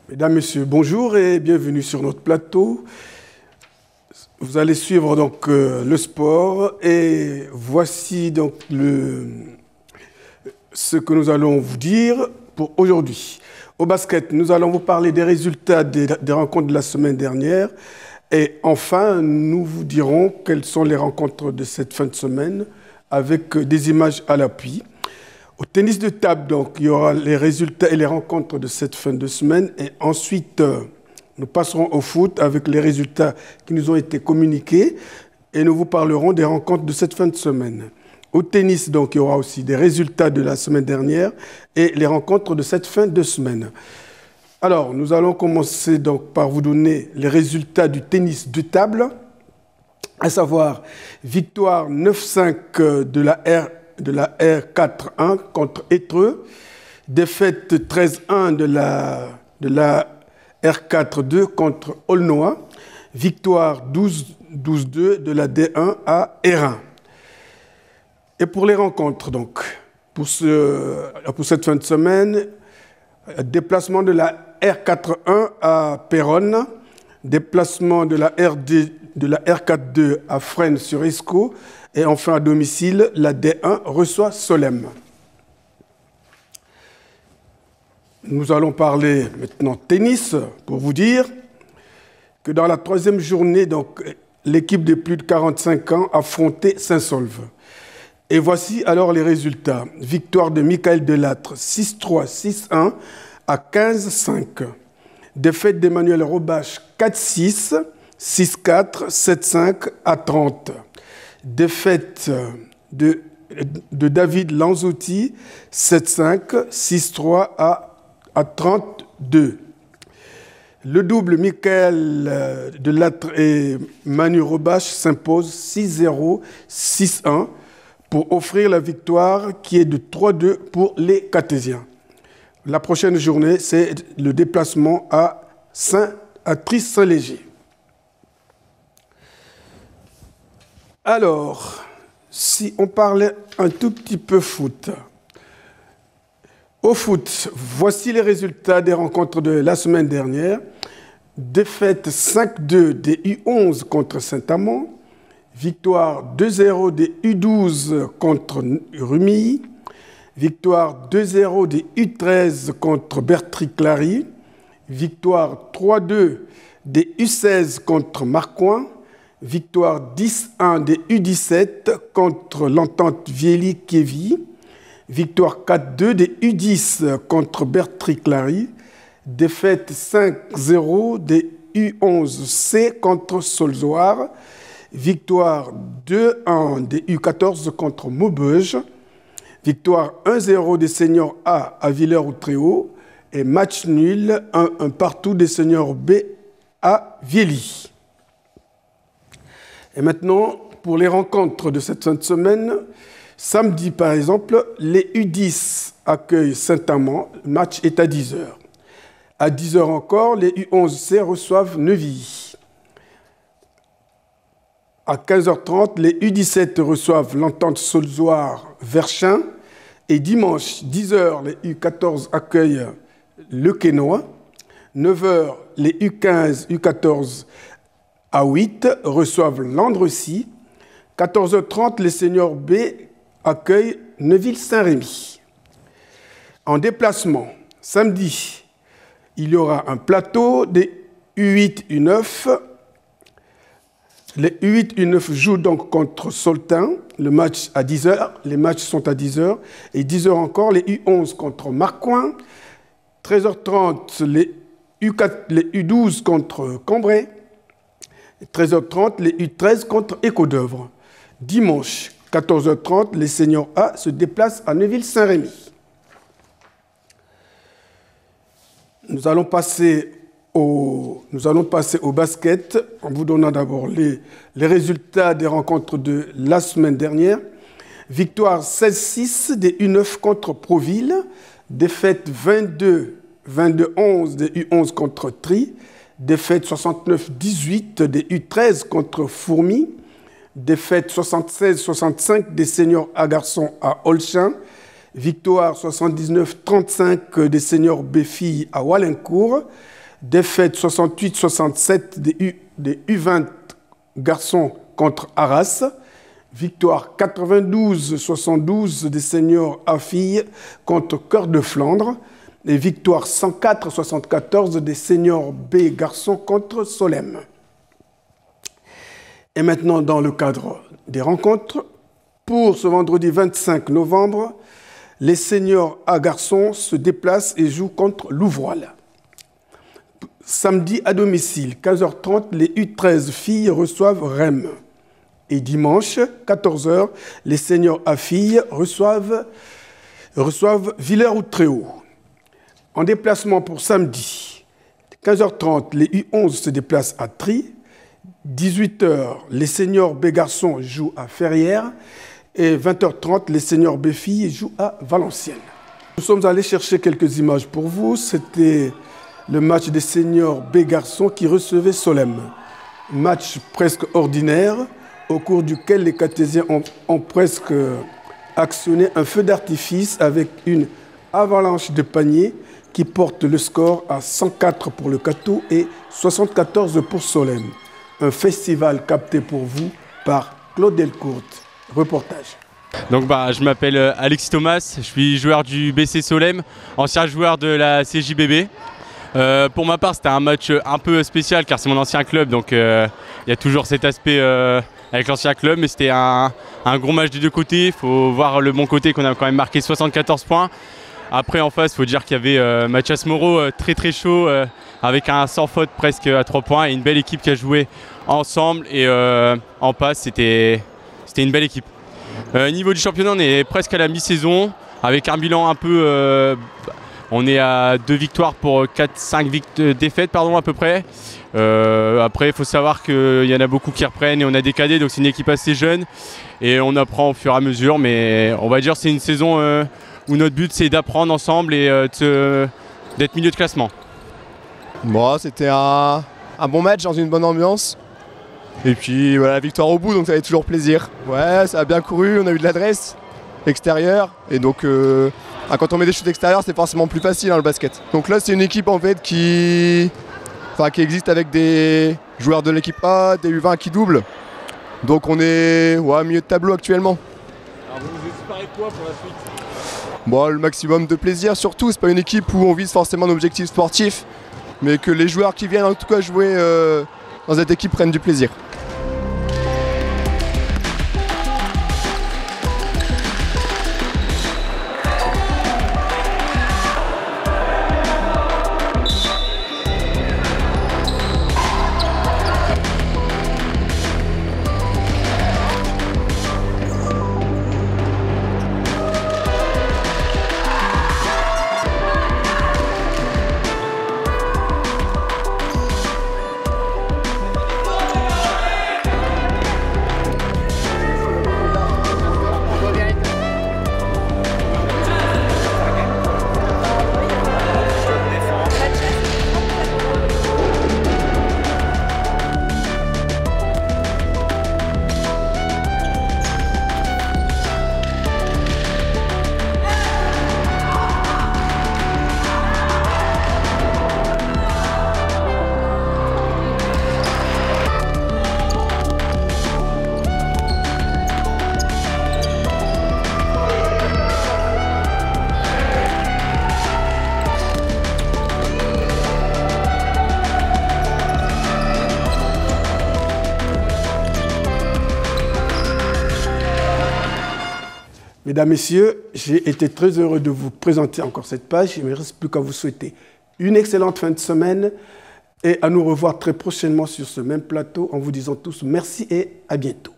Mesdames, Messieurs, bonjour et bienvenue sur notre plateau. Vous allez suivre donc le sport et voici donc ce que nous allons vous dire pour aujourd'hui. Au basket, nous allons vous parler des résultats des rencontres de la semaine dernière et enfin, nous vous dirons quelles sont les rencontres de cette fin de semaine avec des images à l'appui. Au tennis de table, donc, il y aura les résultats et les rencontres de cette fin de semaine. Et ensuite, nous passerons au foot avec les résultats qui nous ont été communiqués. Et nous vous parlerons des rencontres de cette fin de semaine. Au tennis, donc, il y aura aussi des résultats de la semaine dernière et les rencontres de cette fin de semaine. Alors, nous allons commencer donc par vous donner les résultats du tennis de table, à savoir victoire 9-5 de la R4-1 contre Étreux, défaite 13-1 de la R4-2 contre Aulnois, victoire 12-2 de la D1 à Hérin. Et pour les rencontres, donc, pour cette fin de semaine, déplacement de la R4-1 à Péronne, déplacement de la R4-2 à Fresnes-sur-Escaut, et enfin, à domicile, la D1 reçoit Solesmes. Nous allons parler maintenant tennis pour vous dire que dans la troisième journée, donc, l'équipe de plus de 45 ans affrontait Saint-Saulve. Et voici alors les résultats. Victoire de Michael Delattre, 6-3, 6-1 à 15-5. Défaite d'Emmanuel Robache, 4-6, 6-4, 7-5 à 30. Défaite de David Lanzotti, 7-5, 6-3 à 32. Le double Michael Delattre et Manu Robache s'impose 6-0, 6-1 pour offrir la victoire qui est de 3-2 pour les Cartésiens. La prochaine journée, c'est le déplacement à Tris-Saint-Léger. Alors, si on parlait un tout petit peu foot. Au foot, voici les résultats des rencontres de la semaine dernière. Défaite 5-2 des U11 contre Saint-Amand. Victoire 2-0 des U12 contre Rumilly. Victoire 2-0 des U13 contre Bertry-Clary. Victoire 3-2 des U16 contre Marcoing. Victoire 10-1 des U17 contre l'Entente Viely-Kévy. Victoire 4-2 des U10 contre Bertry-Clary. Défaite 5-0 des U11C contre Solzoir. Victoire 2-1 des U14 contre Maubeuge. Victoire 1-0 des seniors A à Villers-Outréau. Et match nul 1-1 partout des seniors B à Viely. Et maintenant, pour les rencontres de cette fin de semaine, samedi par exemple, les U10 accueillent Saint-Amand, le match est à 10h. À 10h encore, les U11C reçoivent Neuville. À 15h30, les U17 reçoivent l'Entente Solzoir-Verchin. Et dimanche, 10h, les U14 accueillent Le Quesnoy. 9h, les U15, U14 à 8 reçoivent Landrecy. 14h30, les seniors B accueillent Neuville-Saint-Rémy. En déplacement, samedi, il y aura un plateau des U8, U9. Les U8, U9 jouent donc contre Soltin. Le match à 10h. Les matchs sont à 10h. Et 10h encore, les U11 contre Marcoing. 13h30, les U12 contre Cambrai. 13h30, les U13 contre Écaudœuvre. Dimanche, 14h30, les seniors A se déplacent à Neuville-Saint-Rémy. Nous allons passer au basket en vous donnant d'abord les résultats des rencontres de la semaine dernière. Victoire 16-6 des U9 contre Proville. Défaite 22-11 des U11 contre Tri. Défaite 69-18 des U13 contre Fourmi. Défaite 76-65 des seniors A garçons à Olchin. Victoire 79-35 des seniors B-filles à Wallencourt. Défaite 68-67 des U20 garçons contre Arras. Victoire 92-72 des seniors A-filles contre Cœur de Flandre. Et victoire 104-74 des seniors B garçons contre Solesmes. Et maintenant, dans le cadre des rencontres, pour ce vendredi 25 novembre, les seniors A garçons se déplacent et jouent contre Louvroil. Samedi à domicile, 15h30, les U13 filles reçoivent Reims. Et dimanche, 14h, les seniors A filles reçoivent Villers-Outréau. En déplacement pour samedi, 15h30, les U11 se déplacent à Trie. 18h, les seniors B garçons jouent à Ferrières. Et 20h30, les seniors B filles jouent à Valenciennes. Nous sommes allés chercher quelques images pour vous. C'était le match des seniors B garçons qui recevait Solesmes. Match presque ordinaire, au cours duquel les Cartésiens ont presque actionné un feu d'artifice avec une avalanche de paniers qui porte le score à 104 pour le Cateau et 74 pour Solesmes. Un festival capté pour vous par Claude Delcourt. Reportage. Donc je m'appelle Alexis Thomas, je suis joueur du BC Solesmes, ancien joueur de la CJBB. Pour ma part, c'était un match un peu spécial car c'est mon ancien club, donc il y a toujours cet aspect avec l'ancien club, mais c'était un gros match des deux côtés. Il faut voir le bon côté qu'on a quand même marqué 74 points. Après en face, il faut dire qu'il y avait Mathias Moreau très chaud, avec un sans faute presque à 3 points et une belle équipe qui a joué ensemble et en passe, c'était une belle équipe. Niveau du championnat, on est presque à la mi-saison avec un bilan un peu... on est à 2 victoires pour 4-5 défaites à peu près. Après, il faut savoir qu'il y en a beaucoup qui reprennent et on a des cadets, donc c'est une équipe assez jeune. Et on apprend au fur et à mesure, mais on va dire que c'est une saison où notre but c'est d'apprendre ensemble et d'être milieu de classement. Bon, c'était un bon match dans une bonne ambiance. Et puis voilà, la victoire au bout, donc ça fait toujours plaisir. Ouais, ça a bien couru, on a eu de l'adresse extérieure. Et donc, quand on met des shoots extérieurs, c'est forcément plus facile le basket. Donc là, c'est une équipe en fait qui existe avec des joueurs de l'équipe A, des U20 qui doublent. Donc on est milieu de tableau actuellement. Alors vous espérez quoi pour la suite? Bon, le maximum de plaisir surtout, c'est pas une équipe où on vise forcément un objectif sportif, mais que les joueurs qui viennent en tout cas jouer dans cette équipe prennent du plaisir. Mesdames, Messieurs, j'ai été très heureux de vous présenter encore cette page. Il ne me reste plus qu'à vous souhaiter une excellente fin de semaine et à nous revoir très prochainement sur ce même plateau en vous disant tous merci et à bientôt.